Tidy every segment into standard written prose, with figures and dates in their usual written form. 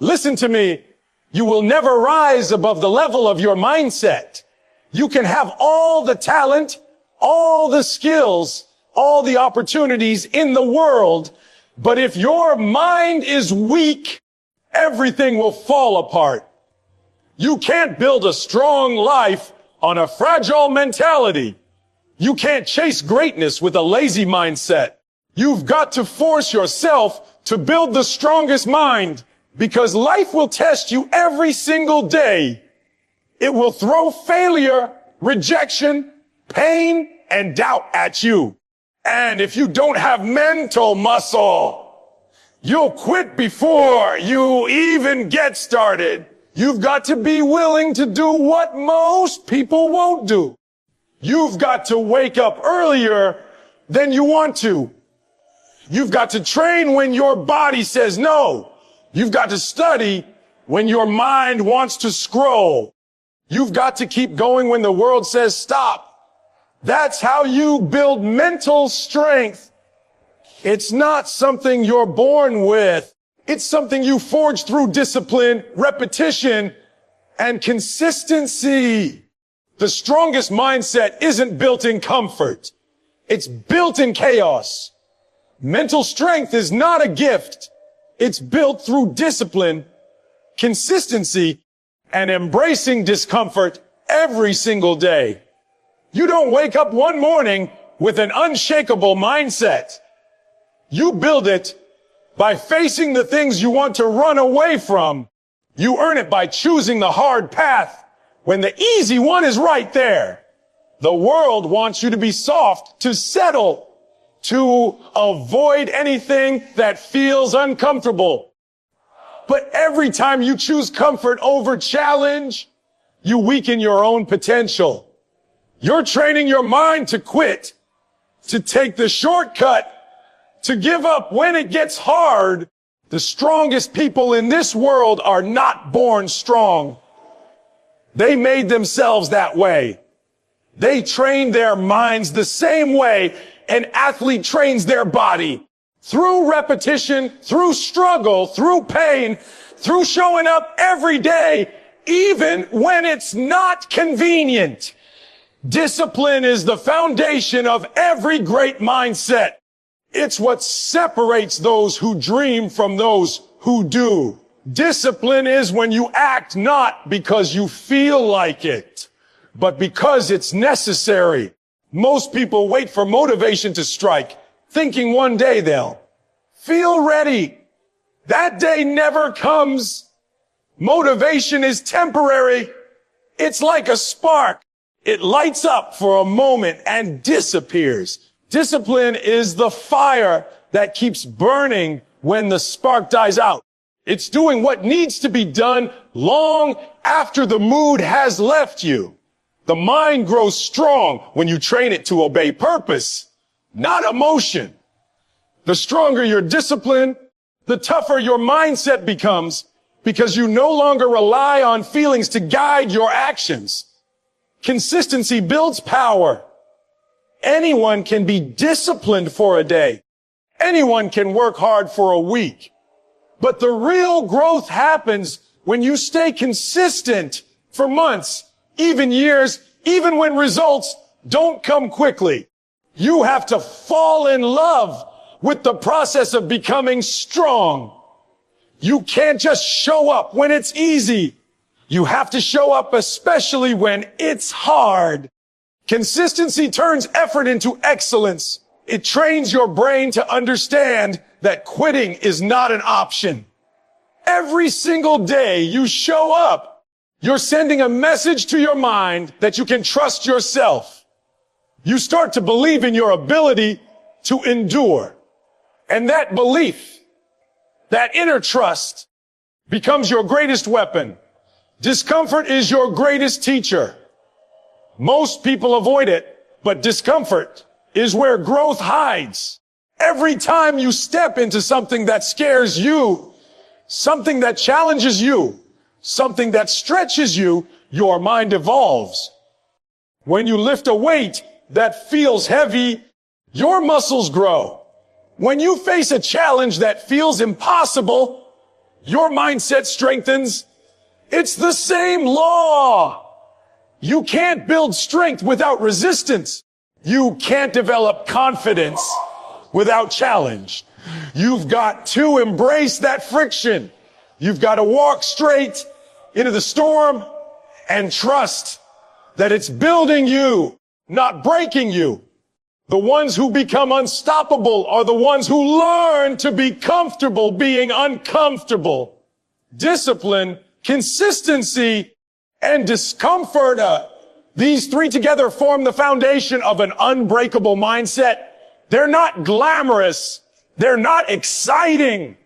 Listen to me. You will never rise above the level of your mindset. You can have all the talent, all the skills, all the opportunities in the world, but if your mind is weak, everything will fall apart. You can't build a strong life on a fragile mentality. You can't chase greatness with a lazy mindset. You've got to force yourself to build the strongest mind, because life will test you every single day. It will throw failure, rejection, pain, and doubt at you. And if you don't have mental muscle, you'll quit before you even get started. You've got to be willing to do what most people won't do. You've got to wake up earlier than you want to. You've got to train when your body says no. You've got to study when your mind wants to scroll. You've got to keep going when the world says stop. That's how you build mental strength. It's not something you're born with. It's something you forge through discipline, repetition, and consistency. The strongest mindset isn't built in comfort. It's built in chaos. Mental strength is not a gift. It's built through discipline, consistency, and embracing discomfort every single day. You don't wake up one morning with an unshakable mindset. You build it by facing the things you want to run away from. You earn it by choosing the hard path when the easy one is right there. The world wants you to be soft, to settle, to avoid anything that feels uncomfortable. But every time you choose comfort over challenge, you weaken your own potential. You're training your mind to quit, to take the shortcut, to give up when it gets hard. The strongest people in this world are not born strong. They made themselves that way. They trained their minds the same way an athlete trains their body. Through repetition, through struggle, through pain, through showing up every day, even when it's not convenient. Discipline is the foundation of every great mindset. It's what separates those who dream from those who do. Discipline is when you act not because you feel like it, but because it's necessary. Most people wait for motivation to strike, thinking one day they'll feel ready. That day never comes. Motivation is temporary. It's like a spark. It lights up for a moment and disappears. Discipline is the fire that keeps burning when the spark dies out. It's doing what needs to be done long after the mood has left you. The mind grows strong when you train it to obey purpose, not emotion. The stronger your discipline, the tougher your mindset becomes, because you no longer rely on feelings to guide your actions. Consistency builds power. Anyone can be disciplined for a day. Anyone can work hard for a week. But the real growth happens when you stay consistent for months, even years, even when results don't come quickly. You have to fall in love with the process of becoming strong. You can't just show up when it's easy. You have to show up especially when it's hard. Consistency turns effort into excellence. It trains your brain to understand that quitting is not an option. Every single day you show up, you're sending a message to your mind that you can trust yourself. You start to believe in your ability to endure. And that belief, that inner trust, becomes your greatest weapon. Discomfort is your greatest teacher. Most people avoid it, but discomfort is where growth hides. Every time you step into something that scares you, something that challenges you, something that stretches you, your mind evolves. When you lift a weight that feels heavy, your muscles grow. When you face a challenge that feels impossible, your mindset strengthens. It's the same law. You can't build strength without resistance. You can't develop confidence without challenge. You've got to embrace that friction. You've got to walk straight into the storm and trust that it's building you, not breaking you. The ones who become unstoppable are the ones who learn to be comfortable being uncomfortable. Discipline, consistency, and discomfort, these three together form the foundation of an unbreakable mindset. They're not glamorous. They're not exciting,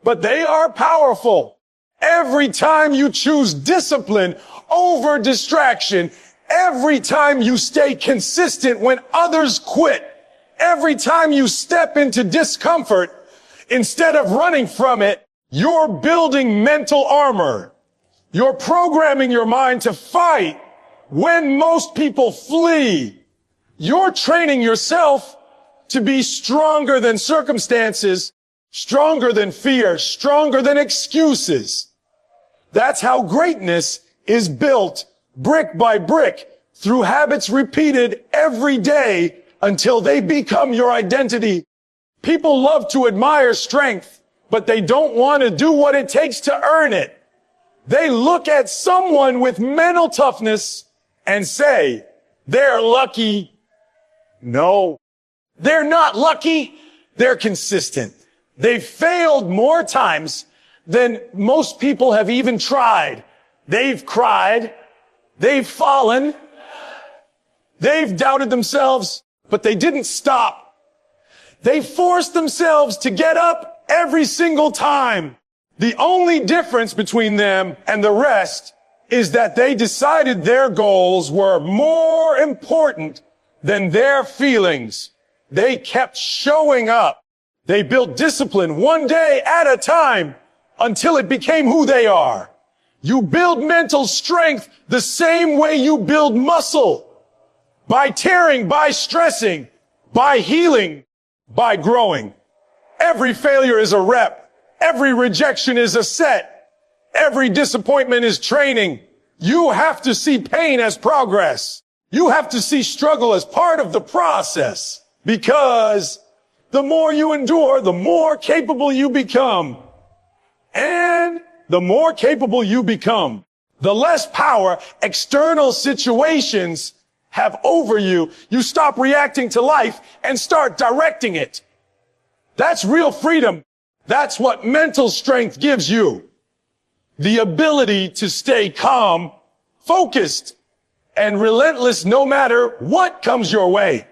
but they are powerful. Every time you choose discipline over distraction, every time you stay consistent when others quit, every time you step into discomfort instead of running from it, you're building mental armor. You're programming your mind to fight when most people flee. You're training yourself to be stronger than circumstances, stronger than fear, stronger than excuses. That's how greatness is built brick by brick through habits repeated every day until they become your identity. People love to admire strength, but they don't want to do what it takes to earn it. They look at someone with mental toughness and say, they're lucky. No, they're not lucky. They're consistent. They've failed more times than most people have even tried. They've cried. They've fallen. They've doubted themselves, but they didn't stop. They forced themselves to get up every single time. The only difference between them and the rest is that they decided their goals were more important than their feelings. They kept showing up. They built discipline one day at a time until it became who they are. You build mental strength the same way you build muscle. By tearing, by stressing, by healing, by growing. Every failure is a rep. Every rejection is a set. Every disappointment is training. You have to see pain as progress. You have to see struggle as part of the process, because the more you endure, the more capable you become. And the more capable you become, the less power external situations have over you. You stop reacting to life and start directing it. That's real freedom. That's what mental strength gives you. The ability to stay calm, focused, and relentless no matter what comes your way.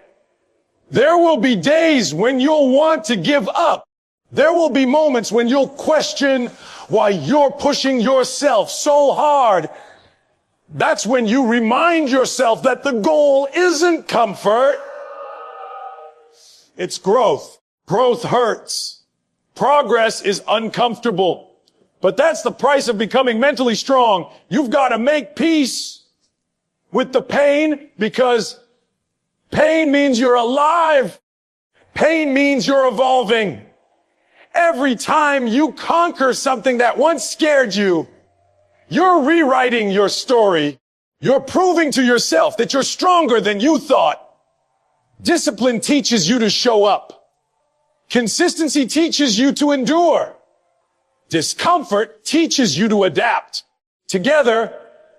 There will be days when you'll want to give up. There will be moments when you'll question why you're pushing yourself so hard. That's when you remind yourself that the goal isn't comfort. It's growth. Growth hurts. Progress is uncomfortable. But that's the price of becoming mentally strong. You've got to make peace with the pain, because pain means you're alive. Pain means you're evolving. Every time you conquer something that once scared you, you're rewriting your story. You're proving to yourself that you're stronger than you thought. Discipline teaches you to show up. Consistency teaches you to endure. Discomfort teaches you to adapt. Together,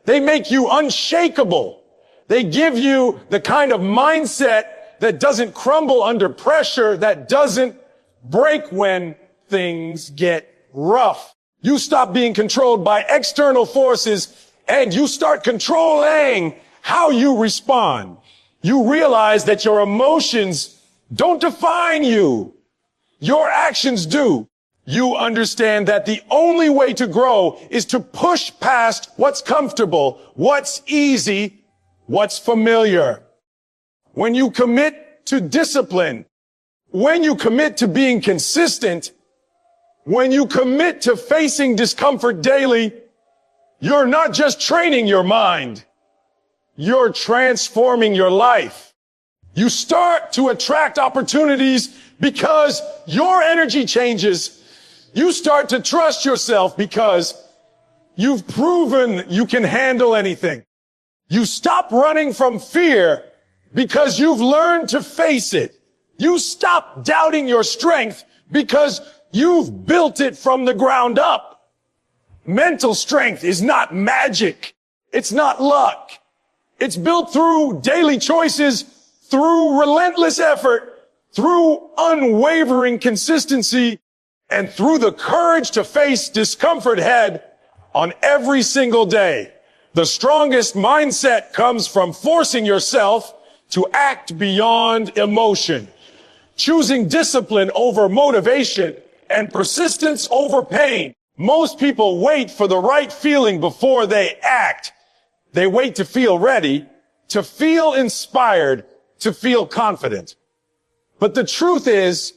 they make you unshakable. They give you the kind of mindset that doesn't crumble under pressure, that doesn't break when things get rough. You stop being controlled by external forces and you start controlling how you respond. You realize that your emotions don't define you. Your actions do. You understand that the only way to grow is to push past what's comfortable, what's easy, what's familiar. When you commit to discipline, when you commit to being consistent, when you commit to facing discomfort daily, you're not just training your mind, you're transforming your life. You start to attract opportunities because your energy changes. You start to trust yourself because you've proven you can handle anything. You stop running from fear because you've learned to face it. You stop doubting your strength because you've built it from the ground up. Mental strength is not magic. It's not luck. It's built through daily choices, through relentless effort, through unwavering consistency, and through the courage to face discomfort head on every single day. The strongest mindset comes from forcing yourself to act beyond emotion, choosing discipline over motivation, and persistence over pain. Most people wait for the right feeling before they act. They wait to feel ready, to feel inspired, to feel confident. But the truth is,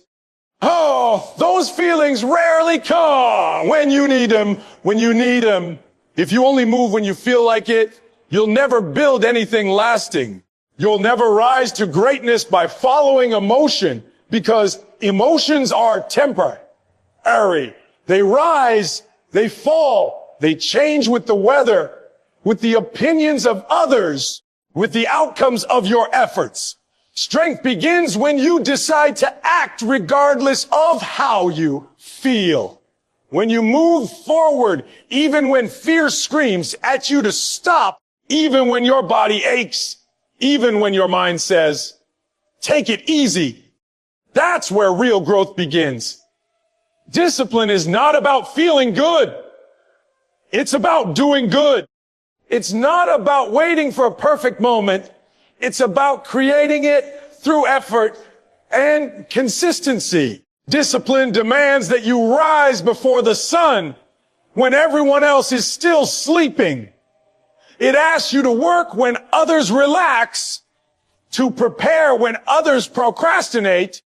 those feelings rarely come when you need them, If you only move when you feel like it, you'll never build anything lasting. You'll never rise to greatness by following emotion, because emotions are temporary. They rise, they fall, they change with the weather, with the opinions of others, with the outcomes of your efforts. Strength begins when you decide to act regardless of how you feel. When you move forward, even when fear screams at you to stop, even when your body aches, even when your mind says, take it easy. That's where real growth begins. Discipline is not about feeling good. It's about doing good. It's not about waiting for a perfect moment. It's about creating it through effort and consistency. Discipline demands that you rise before the sun when everyone else is still sleeping. It asks you to work when others relax, to prepare when others procrastinate,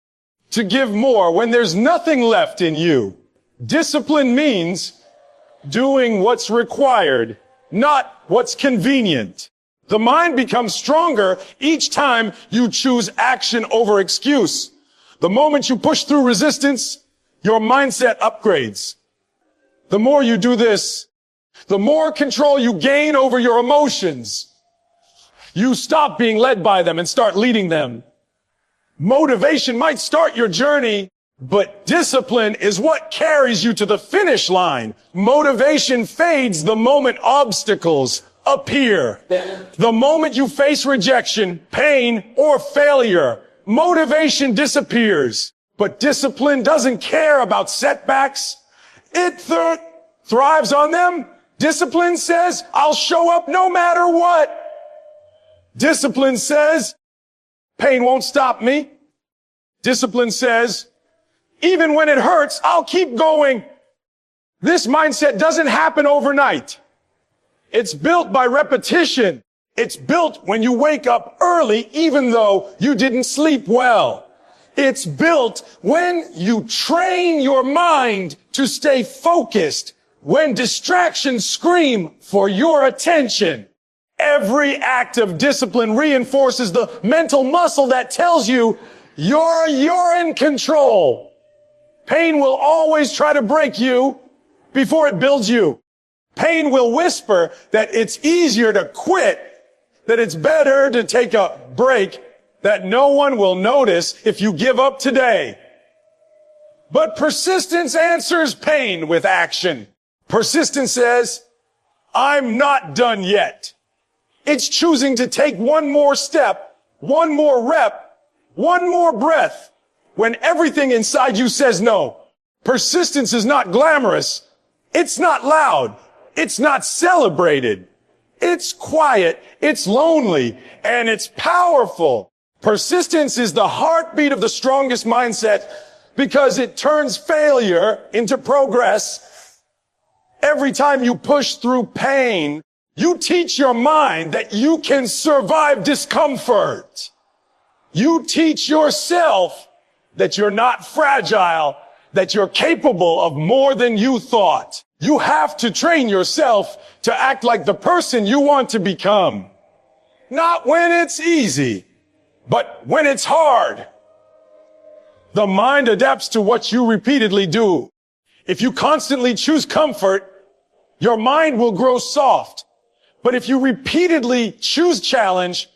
to give more when there's nothing left in you. Discipline means doing what's required, not what's convenient. The mind becomes stronger each time you choose action over excuse. The moment you push through resistance, your mindset upgrades. The more you do this, the more control you gain over your emotions. You stop being led by them and start leading them. Motivation might start your journey, but discipline is what carries you to the finish line. Motivation fades the moment obstacles appear. The moment you face rejection, pain, or failure, motivation disappears. But discipline doesn't care about setbacks. It thrives on them. Discipline says, I'll show up no matter what. Discipline says, pain won't stop me. Discipline says, even when it hurts, I'll keep going. This mindset doesn't happen overnight. It's built by repetition. It's built when you wake up early, even though you didn't sleep well. It's built when you train your mind to stay focused, when distractions scream for your attention. Every act of discipline reinforces the mental muscle that tells you you're in control. Pain will always try to break you before it builds you. Pain will whisper that it's easier to quit, that it's better to take a break, that no one will notice if you give up today. But persistence answers pain with action. Persistence says, I'm not done yet. It's choosing to take one more step, one more rep, one more breath when everything inside you says no. Persistence is not glamorous. It's not loud. It's not celebrated. It's quiet. It's lonely, and it's powerful. Persistence is the heartbeat of the strongest mindset because it turns failure into progress. Every time you push through pain, you teach your mind that you can survive discomfort. You teach yourself that you're not fragile, that you're capable of more than you thought. You have to train yourself to act like the person you want to become. Not when it's easy, but when it's hard. The mind adapts to what you repeatedly do. If you constantly choose comfort, your mind will grow soft. But if you repeatedly choose challenge,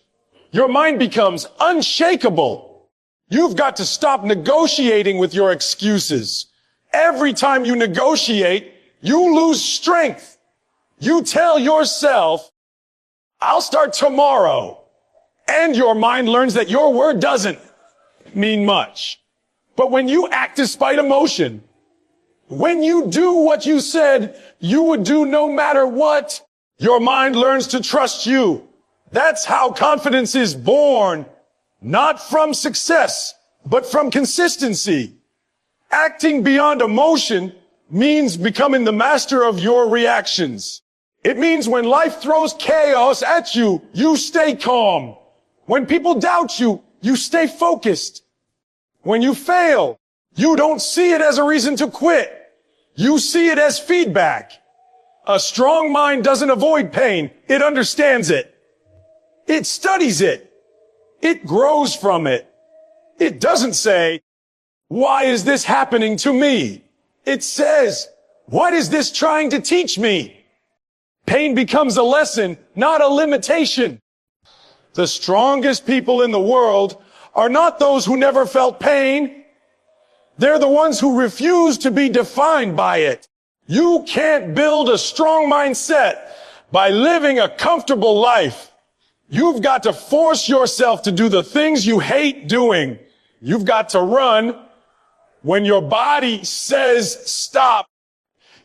your mind becomes unshakable. You've got to stop negotiating with your excuses. Every time you negotiate, you lose strength. You tell yourself, I'll start tomorrow. And your mind learns that your word doesn't mean much. But when you act despite emotion, when you do what you said you would do no matter what, your mind learns to trust you. That's how confidence is born, not from success, but from consistency. Acting beyond emotion means becoming the master of your reactions. It means when life throws chaos at you, you stay calm. When people doubt you, you stay focused. When you fail, you don't see it as a reason to quit. You see it as feedback. A strong mind doesn't avoid pain. It understands it. It studies it. It grows from it. It doesn't say, why is this happening to me? It says, what is this trying to teach me? Pain becomes a lesson, not a limitation. The strongest people in the world are not those who never felt pain. They're the ones who refuse to be defined by it. You can't build a strong mindset by living a comfortable life. You've got to force yourself to do the things you hate doing. You've got to run when your body says stop.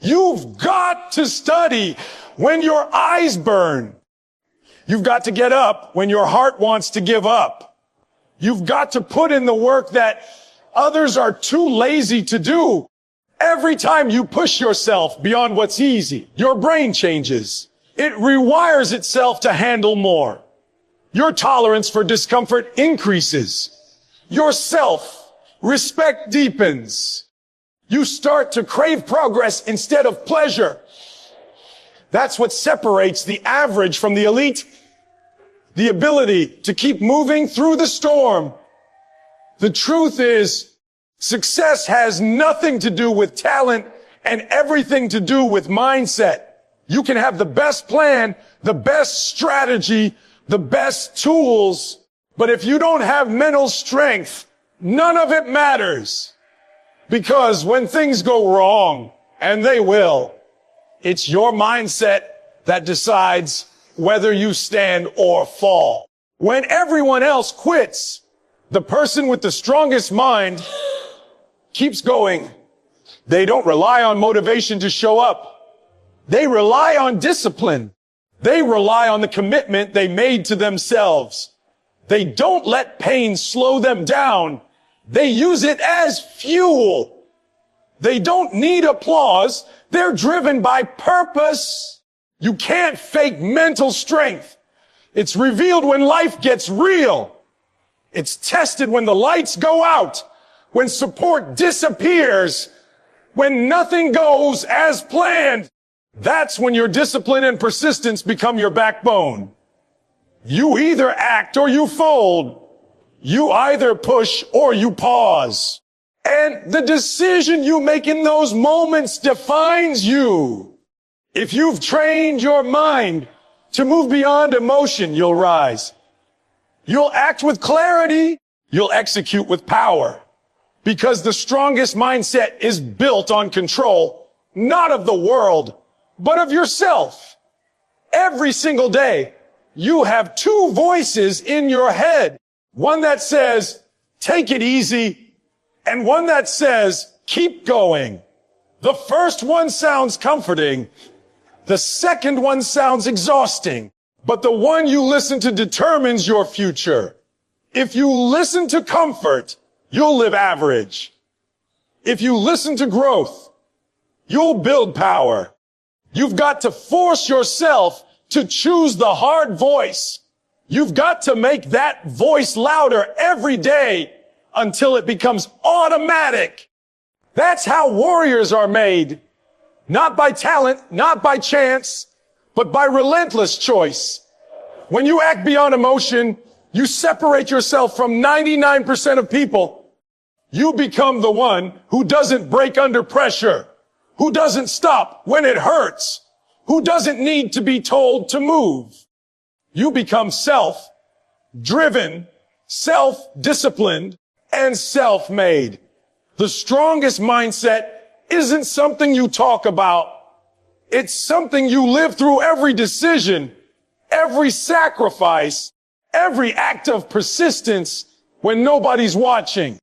You've got to study when your eyes burn. You've got to get up when your heart wants to give up. You've got to put in the work that others are too lazy to do. Every time you push yourself beyond what's easy, your brain changes. It rewires itself to handle more. Your tolerance for discomfort increases. Your self-respect deepens. You start to crave progress instead of pleasure. That's what separates the average from the elite. The ability to keep moving through the storm. The truth is, success has nothing to do with talent and everything to do with mindset. You can have the best plan, the best strategy, the best tools, but if you don't have mental strength, none of it matters. Because when things go wrong, and they will, it's your mindset that decides whether you stand or fall. When everyone else quits, the person with the strongest mind keeps going. They don't rely on motivation to show up. They rely on discipline. They rely on the commitment they made to themselves. They don't let pain slow them down. They use it as fuel. They don't need applause. They're driven by purpose. You can't fake mental strength. It's revealed when life gets real. It's tested when the lights go out, when support disappears, when nothing goes as planned. That's when your discipline and persistence become your backbone. You either act or you fold. You either push or you pause. And the decision you make in those moments defines you. If you've trained your mind to move beyond emotion, you'll rise. You'll act with clarity. You'll execute with power. Because the strongest mindset is built on control, not of the world, but of yourself. Every single day, you have two voices in your head. One that says, take it easy, and one that says, keep going. The first one sounds comforting. The second one sounds exhausting. But the one you listen to determines your future. If you listen to comfort, you'll live average. If you listen to growth, you'll build power. You've got to force yourself to choose the hard voice. You've got to make that voice louder every day until it becomes automatic. That's how warriors are made. Not by talent, not by chance, but by relentless choice. When you act beyond emotion, you separate yourself from 99% of people. You become the one who doesn't break under pressure. who doesn't stop when it hurts, who doesn't need to be told to move. You become self-driven, self-disciplined, and self-made. The strongest mindset isn't something you talk about. It's something you live through every decision, every sacrifice, every act of persistence when nobody's watching.